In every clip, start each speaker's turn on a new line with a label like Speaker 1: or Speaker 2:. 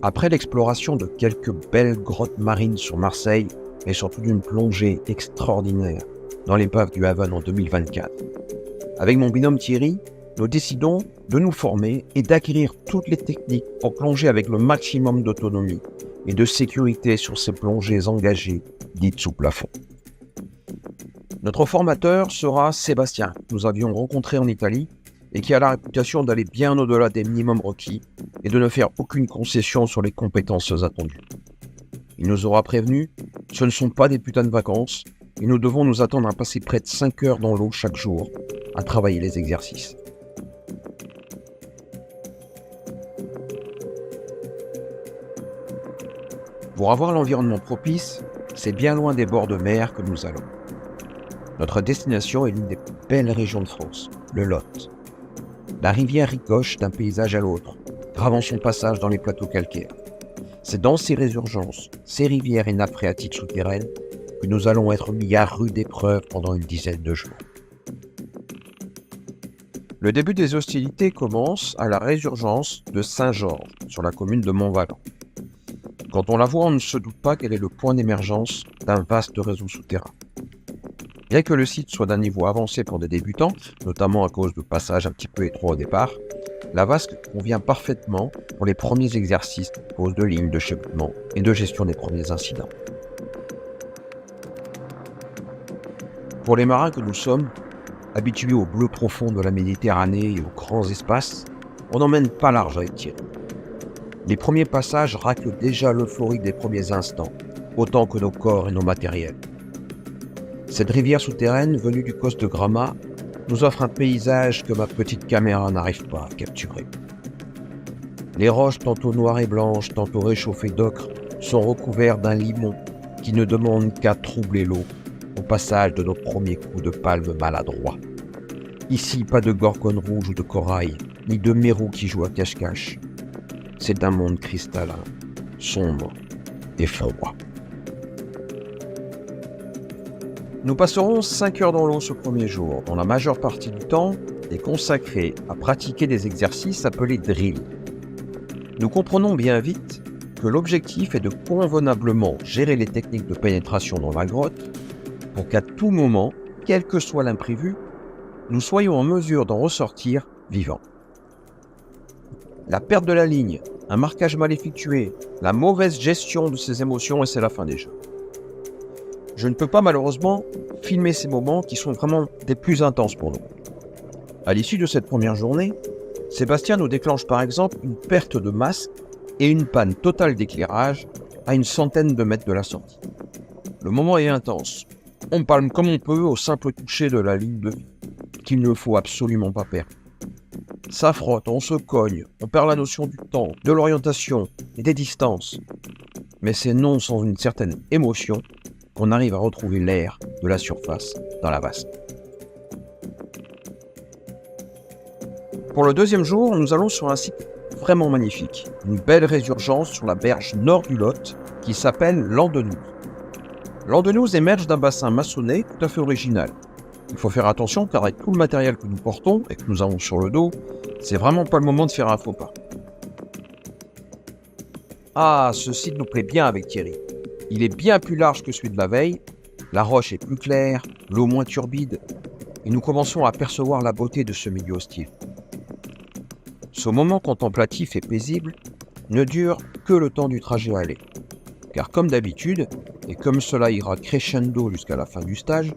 Speaker 1: Après l'exploration de quelques belles grottes marines sur Marseille, et surtout d'une plongée extraordinaire dans l'épave du Havane en 2024, avec mon binôme Thierry, nous décidons de nous former et d'acquérir toutes les techniques pour plonger avec le maximum d'autonomie et de sécurité sur ces plongées engagées dites sous plafond. Notre formateur sera Sébastien, que nous avions rencontré en Italie et qui a la réputation d'aller bien au-delà des minimums requis et de ne faire aucune concession sur les compétences attendues. Il nous aura prévenu, ce ne sont pas des putains de vacances et nous devons nous attendre à passer près de 5 heures dans l'eau chaque jour à travailler les exercices. Pour avoir l'environnement propice, c'est bien loin des bords de mer que nous allons. Notre destination est l'une des plus belles régions de France, le Lot. La rivière ricoche d'un paysage à l'autre, gravant son passage dans les plateaux calcaires. C'est dans ces résurgences, ces rivières et nappes phréatiques souterraines que nous allons être mis à rude épreuve pendant une dizaine de jours. Le début des hostilités commence à la résurgence de Saint-Georges, sur la commune de Montvalon. Quand on la voit, on ne se doute pas qu'elle est le point d'émergence d'un vaste réseau souterrain. Bien que le site soit d'un niveau avancé pour des débutants, notamment à cause de passages un petit peu étroits au départ, la vasque convient parfaitement pour les premiers exercices de pose de ligne de cheminement et de gestion des premiers incidents. Pour les marins que nous sommes, habitués au bleu profond de la Méditerranée et aux grands espaces, on n'emmène pas large avec Thierry. Les premiers passages raclent déjà l'euphorie des premiers instants, autant que nos corps et nos matériels. Cette rivière souterraine, venue du Causse de Gramat, nous offre un paysage que ma petite caméra n'arrive pas à capturer. Les roches, tantôt noires et blanches, tantôt réchauffées d'ocre, sont recouvertes d'un limon qui ne demande qu'à troubler l'eau au passage de notre premier coup de palme maladroit. Ici, pas de gorgone rouge ou de corail, ni de mérou qui joue à cache-cache. C'est un monde cristallin, sombre et froid. Nous passerons 5 heures dans l'eau ce premier jour, dont la majeure partie du temps est consacrée à pratiquer des exercices appelés drills. Nous comprenons bien vite que l'objectif est de convenablement gérer les techniques de pénétration dans la grotte pour qu'à tout moment, quel que soit l'imprévu, nous soyons en mesure d'en ressortir vivants. La perte de la ligne, un marquage mal effectué, la mauvaise gestion de ses émotions et c'est la fin des jeux. Je ne peux pas malheureusement filmer ces moments qui sont vraiment des plus intenses pour nous. À l'issue de cette première journée, Sébastien nous déclenche par exemple une perte de masque et une panne totale d'éclairage à une centaine de mètres de la sortie. Le moment est intense. On palme comme on peut au simple toucher de la ligne de vie, qu'il ne faut absolument pas perdre. Ça frotte, on se cogne, on perd la notion du temps, de l'orientation et des distances. Mais c'est non sans une certaine émotion qu'on arrive à retrouver l'air de la surface dans la vasque. Pour le deuxième jour, nous allons sur un site vraiment magnifique, une belle résurgence sur la berge nord du Lot qui s'appelle l'Andenouse. L'Andenouse émerge d'un bassin maçonné tout à fait original. Il faut faire attention car avec tout le matériel que nous portons et que nous avons sur le dos, c'est vraiment pas le moment de faire un faux pas. Ah, ce site nous plaît bien avec Thierry. Il est bien plus large que celui de la veille, la roche est plus claire, l'eau moins turbide, et nous commençons à percevoir la beauté de ce milieu hostile. Ce moment contemplatif et paisible ne dure que le temps du trajet aller, car comme d'habitude, et comme cela ira crescendo jusqu'à la fin du stage,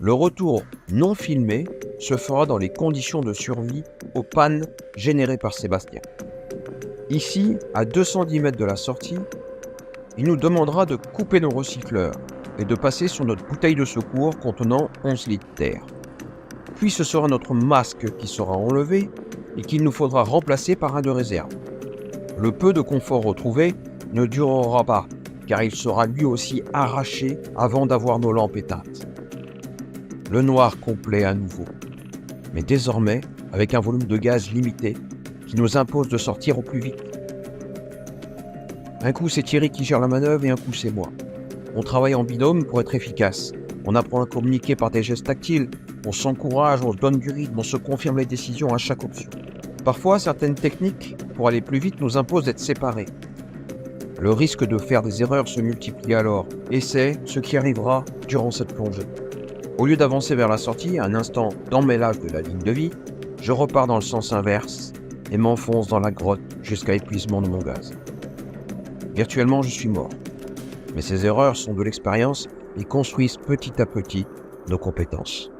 Speaker 1: le retour non filmé se fera dans les conditions de survie aux pannes générées par Sébastien. Ici, à 210 mètres de la sortie, il nous demandera de couper nos recycleurs et de passer sur notre bouteille de secours contenant 11 litres d'air. Puis ce sera notre masque qui sera enlevé et qu'il nous faudra remplacer par un de réserve. Le peu de confort retrouvé ne durera pas, car il sera lui aussi arraché avant d'avoir nos lampes éteintes. Le noir complet à nouveau, mais désormais avec un volume de gaz limité qui nous impose de sortir au plus vite. Un coup c'est Thierry qui gère la manœuvre et un coup c'est moi. On travaille en binôme pour être efficace. On apprend à communiquer par des gestes tactiles, on s'encourage, on se donne du rythme, on se confirme les décisions à chaque option. Parfois, certaines techniques, pour aller plus vite, nous imposent d'être séparés. Le risque de faire des erreurs se multiplie alors, et c'est ce qui arrivera durant cette plongée. Au lieu d'avancer vers la sortie, un instant d'emmêlage de la ligne de vie, je repars dans le sens inverse et m'enfonce dans la grotte jusqu'à épuisement de mon gaz. Virtuellement, je suis mort. Mais ces erreurs sont de l'expérience et construisent petit à petit nos compétences.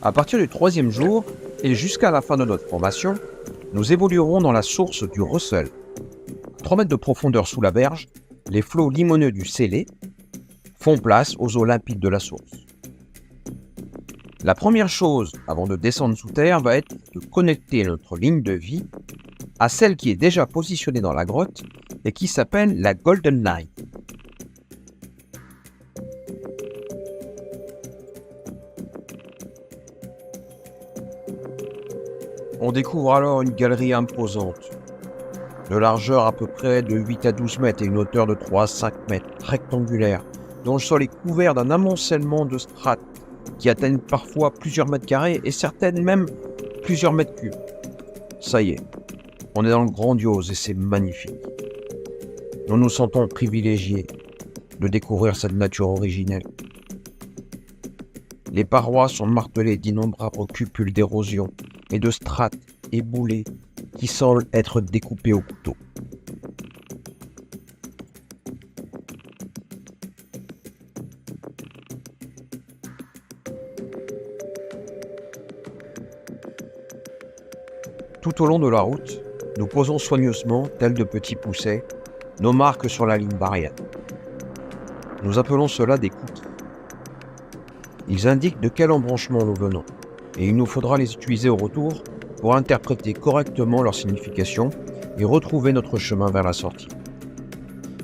Speaker 1: À partir du 3e jour et jusqu'à la fin de notre formation, nous évoluerons dans la source du Russell. 3 mètres de profondeur sous la berge, les flots limoneux du Célé font place aux eaux limpides de la source. La première chose avant de descendre sous terre va être de connecter notre ligne de vie à celle qui est déjà positionnée dans la grotte et qui s'appelle la Golden Line. On découvre alors une galerie imposante, de largeur à peu près de 8 à 12 mètres et une hauteur de 3 à 5 mètres, rectangulaire, dont le sol est couvert d'un amoncellement de strates qui atteignent parfois plusieurs mètres carrés et certaines même plusieurs mètres cubes. Ça y est, on est dans le grandiose et c'est magnifique. Nous nous sentons privilégiés de découvrir cette nature originelle. Les parois sont martelées d'innombrables cupules d'érosion et de strates éboulées qui semblent être découpées au couteau. Tout au long de la route, nous posons soigneusement, tels de petits poussets, nos marques sur la ligne barrière. Nous appelons cela des cookies. Ils indiquent de quel embranchement nous venons, et il nous faudra les utiliser au retour pour interpréter correctement leur signification et retrouver notre chemin vers la sortie.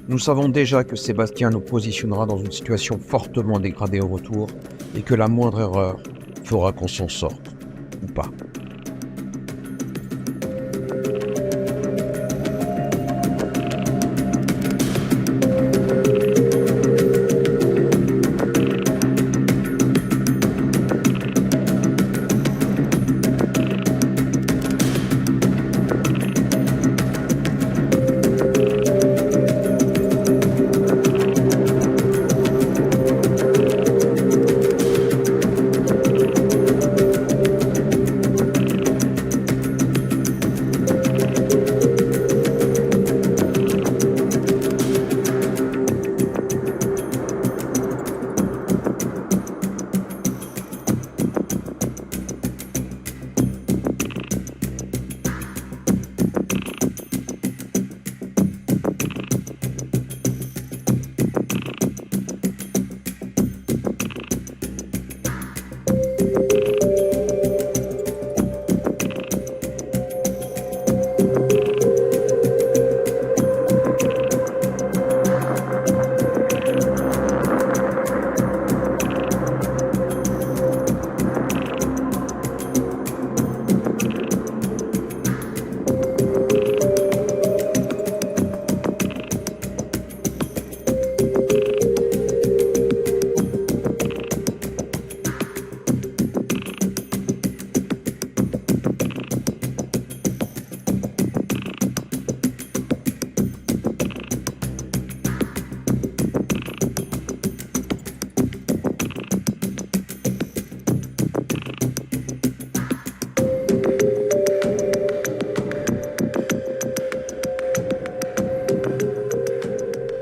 Speaker 1: Nous savons déjà que Sébastien nous positionnera dans une situation fortement dégradée au retour et que la moindre erreur fera qu'on s'en sorte, ou pas.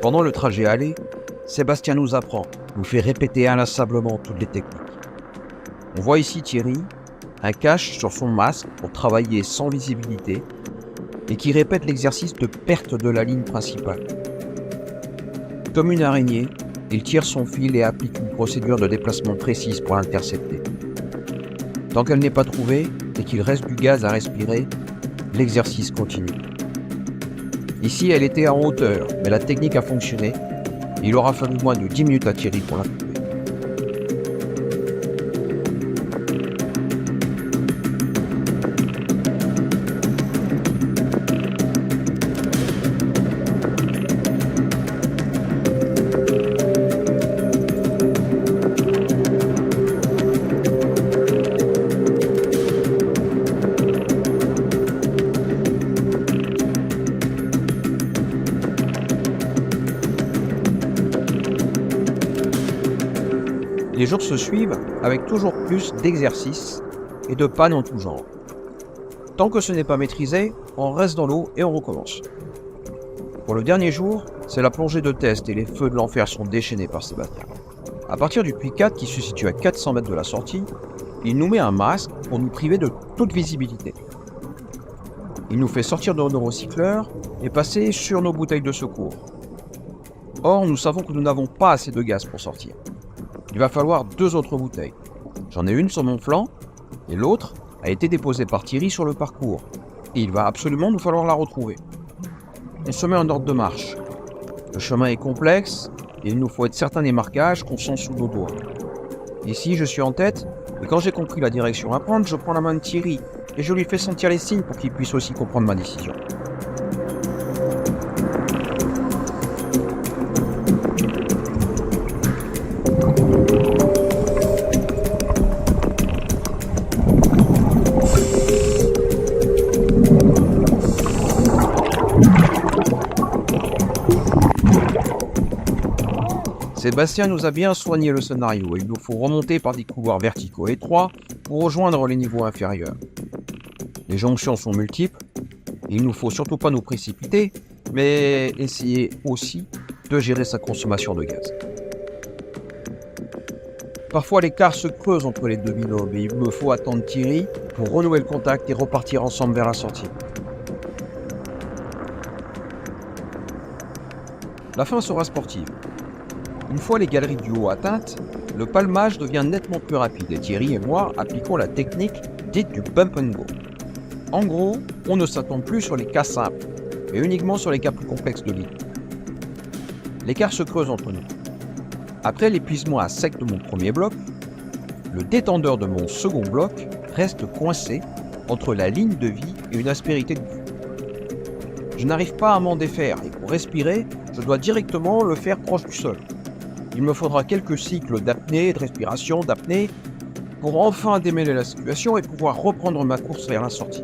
Speaker 1: Pendant le trajet aller, Sébastien nous apprend, nous fait répéter inlassablement toutes les techniques. On voit ici Thierry, un cache sur son masque pour travailler sans visibilité et qui répète l'exercice de perte de la ligne principale. Comme une araignée, il tire son fil et applique une procédure de déplacement précise pour l'intercepter. Tant qu'elle n'est pas trouvée et qu'il reste du gaz à respirer, l'exercice continue. Ici, elle était en hauteur, mais la technique a fonctionné. Il aura fallu moins de 10 minutes à Thierry pour la trouver. Les jours se suivent avec toujours plus d'exercices et de pannes en tout genre. Tant que ce n'est pas maîtrisé, on reste dans l'eau et on recommence. Pour le dernier jour, c'est la plongée de test et les feux de l'enfer sont déchaînés par Sébastien. À partir du puits 4 qui se situe à 400 mètres de la sortie, il nous met un masque pour nous priver de toute visibilité. Il nous fait sortir de nos recycleurs et passer sur nos bouteilles de secours. Or, nous savons que nous n'avons pas assez de gaz pour sortir. Il va falloir 2 autres bouteilles. J'en ai une sur mon flanc et l'autre a été déposée par Thierry sur le parcours. Et il va absolument nous falloir la retrouver. On se met en ordre de marche. Le chemin est complexe et il nous faut être certain des marquages qu'on sent sous nos doigts. Ici, je suis en tête et quand j'ai compris la direction à prendre, je prends la main de Thierry et je lui fais sentir les signes pour qu'il puisse aussi comprendre ma décision. Sébastien nous a bien soigné le scénario et il nous faut remonter par des couloirs verticaux étroits pour rejoindre les niveaux inférieurs. Les jonctions sont multiples, il ne faut surtout pas nous précipiter, mais essayer aussi de gérer sa consommation de gaz. Parfois l'écart se creuse entre les deux binômes et il me faut attendre Thierry pour renouer le contact et repartir ensemble vers la sortie. La fin sera sportive. Une fois les galeries du haut atteintes, le palmage devient nettement plus rapide et Thierry et moi appliquons la technique dite du bump and go. En gros, on ne s'attend plus sur les cas simples, mais uniquement sur les cas plus complexes de l'île. L'écart se creuse entre nous. Après l'épuisement à sec de mon premier bloc, le détendeur de mon second bloc reste coincé entre la ligne de vie et une aspérité de vue. Je n'arrive pas à m'en défaire et pour respirer, je dois directement le faire proche du sol. Il me faudra quelques cycles d'apnée, de respiration, d'apnée, pour enfin démêler la situation et pouvoir reprendre ma course vers la sortie.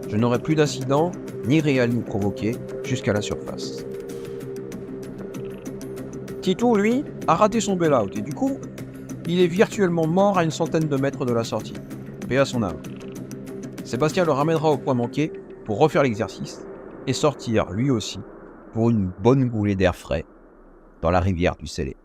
Speaker 1: Je n'aurai plus d'incident, ni réel ni provoqué, jusqu'à la surface. Tito, lui, a raté son bail-out et du coup, il est virtuellement mort à une centaine de mètres de la sortie. Paix à son âme. Sébastien le ramènera au point manqué pour refaire l'exercice et sortir, lui aussi, pour une bonne goulée d'air frais dans la rivière du Célé.